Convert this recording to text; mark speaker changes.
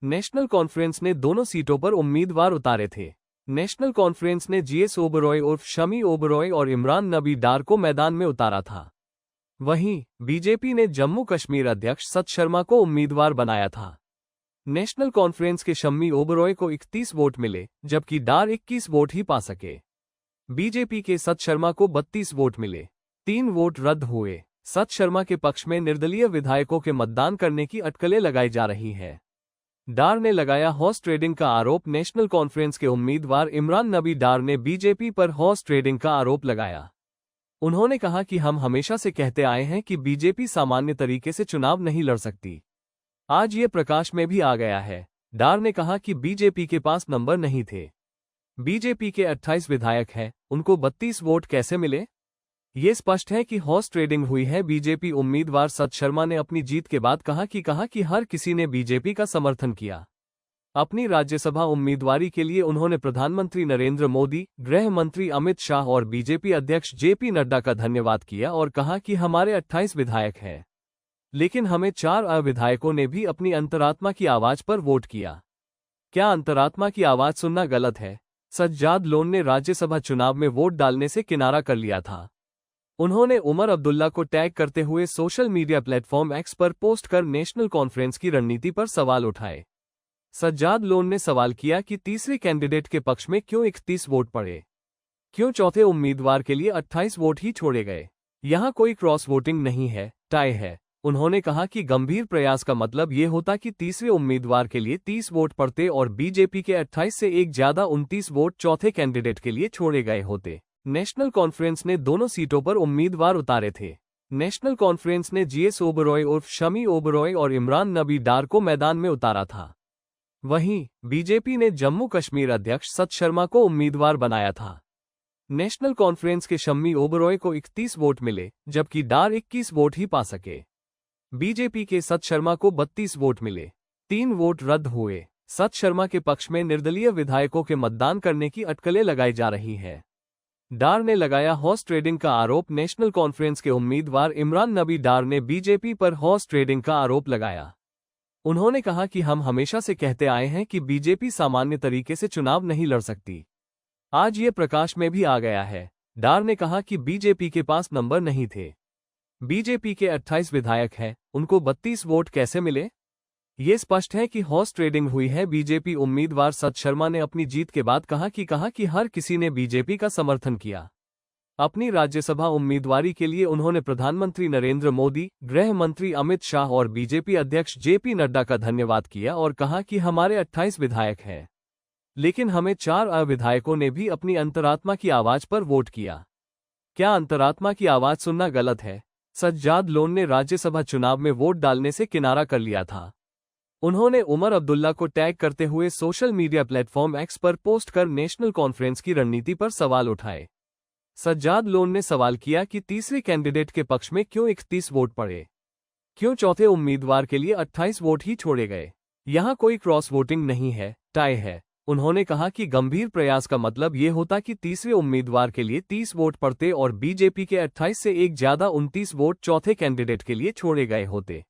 Speaker 1: National conference ने दोनों सीटों पर उम्मीदवार उतारे थे। नेशनल कॉन्फ्रेंस ने जीएस ओबरॉय उर्फ शमी ओबरॉय और इमरान नबी डार को मैदान में उतारा था। वहीं बीजेपी ने जम्मू कश्मीर अध्यक्ष सत शर्मा को उम्मीदवार बनाया था। नेशनल कॉन्फ्रेंस के शम्मी ओबरॉय को 31 वोट मिले, जबकि डार 21 वोट ही पा सके। बीजेपी के सत शर्मा को 32 वोट मिले, 3 वोट रद्द हुए। सत शर्मा के पक्ष में निर्दलीय विधायकों के मतदान करने की अटकलें लगाई जा रही है। डार ने लगाया हॉर्स ट्रेडिंग का आरोप। नेशनल कॉन्फ्रेंस के उम्मीदवार इमरान नबी डार ने बीजेपी पर हॉर्स ट्रेडिंग का आरोप लगाया। उन्होंने कहा कि हम हमेशा से कहते आए हैं कि बीजेपी सामान्य तरीके से चुनाव नहीं लड़ सकती। आज ये प्रकाश में भी आ गया है। डार ने कहा कि बीजेपी के पास नंबर नहीं थे। बीजेपी के 28 विधायक हैं, उनको 32 वोट कैसे मिले? ये स्पष्ट है कि हॉर्स ट्रेडिंग हुई है। बीजेपी उम्मीदवार सत शर्मा ने अपनी जीत के बाद कहा कि हर किसी ने बीजेपी का समर्थन किया। अपनी राज्यसभा उम्मीदवारी के लिए उन्होंने प्रधानमंत्री नरेंद्र मोदी, गृह मंत्री अमित शाह और बीजेपी अध्यक्ष जेपी नड्डा का धन्यवाद किया और कहा कि हमारे 28 विधायक हैं, लेकिन हमें 4 विधायकों ने भी अपनी अंतरात्मा की आवाज पर वोट किया। क्या अंतरात्मा की आवाज सुनना गलत है? सज्जाद लोन ने राज्यसभा चुनाव में वोट डालने से किनारा कर लिया था। उन्होंने उमर अब्दुल्ला को टैग करते हुए सोशल मीडिया प्लेटफॉर्म एक्स पर पोस्ट कर नेशनल कॉन्फ्रेंस की रणनीति पर सवाल उठाए। सज्जाद लोन ने सवाल किया कि तीसरे कैंडिडेट के पक्ष में क्यों 31 वोट पड़े? क्यों चौथे उम्मीदवार के लिए 28 वोट ही छोड़े गए? यहां कोई क्रॉस वोटिंग नहीं है, टाई है। उन्होंने कहा कि गंभीर प्रयास का मतलब ये होता कि तीसरे उम्मीदवार के लिए 30 वोट पड़ते और बीजेपी के 28 से एक ज्यादा 29 वोट चौथे कैंडिडेट के लिए छोड़े गए होते। नेशनल कॉन्फ्रेंस ने दोनों सीटों पर उम्मीदवार उतारे थे। नेशनल कॉन्फ्रेंस ने जीएस ओबरॉय उर्फ शमी ओबरॉय और इमरान नबी डार को मैदान में उतारा था। वहीं बीजेपी ने जम्मू कश्मीर अध्यक्ष सत शर्मा को उम्मीदवार बनाया था। नेशनल कॉन्फ्रेंस के शम्मी ओबरॉय को 31 वोट मिले, जबकि डार 21 वोट ही पा सके। बीजेपी के सत शर्मा को 32 वोट मिले, 3 वोट रद्द हुए। सत शर्मा के पक्ष में निर्दलीय विधायकों के मतदान करने की अटकलें लगाई जा रही है। डार ने लगाया हॉर्स ट्रेडिंग का आरोप। नेशनल कॉन्फ्रेंस के उम्मीदवार इमरान नबी डार ने बीजेपी पर हॉर्स ट्रेडिंग का आरोप लगाया। उन्होंने कहा कि हम हमेशा से कहते आए हैं कि बीजेपी सामान्य तरीके से चुनाव नहीं लड़ सकती। आज ये प्रकाश में भी आ गया है। डार ने कहा कि बीजेपी के पास नंबर नहीं थे। बीजेपी के 28 विधायक हैं, उनको 32 वोट कैसे मिले? ये स्पष्ट है कि हॉर्स ट्रेडिंग हुई है। बीजेपी उम्मीदवार सत शर्मा ने अपनी जीत के बाद कहा कि हर किसी ने बीजेपी का समर्थन किया। अपनी राज्यसभा उम्मीदवारी के लिए उन्होंने प्रधानमंत्री नरेंद्र मोदी, गृह मंत्री अमित शाह और बीजेपी अध्यक्ष जेपी नड्डा का धन्यवाद किया और कहा कि हमारे 28 विधायक हैं, लेकिन हमें 4 विधायकों ने भी अपनी अंतरात्मा की आवाज पर वोट किया। क्या अंतरात्मा की आवाज सुनना गलत है? सज्जाद लोन ने राज्यसभा चुनाव में वोट डालने से किनारा कर लिया था। उन्होंने उमर अब्दुल्ला को टैग करते हुए सोशल मीडिया प्लेटफॉर्म एक्स पर पोस्ट कर नेशनल कॉन्फ्रेंस की रणनीति पर सवाल उठाए। सज्जाद लोन ने सवाल किया कि तीसरे कैंडिडेट के पक्ष में क्यों 31 वोट पड़े? क्यों चौथे उम्मीदवार के लिए 28 वोट ही छोड़े गए? यहां कोई क्रॉस वोटिंग नहीं है, टाई है। उन्होंने कहा कि गंभीर प्रयास का मतलब ये होता कि तीसरे उम्मीदवार के लिए 30 वोट पड़ते और बीजेपी के 28 से एक ज्यादा 29 वोट चौथे कैंडिडेट के लिए छोड़े गए होते।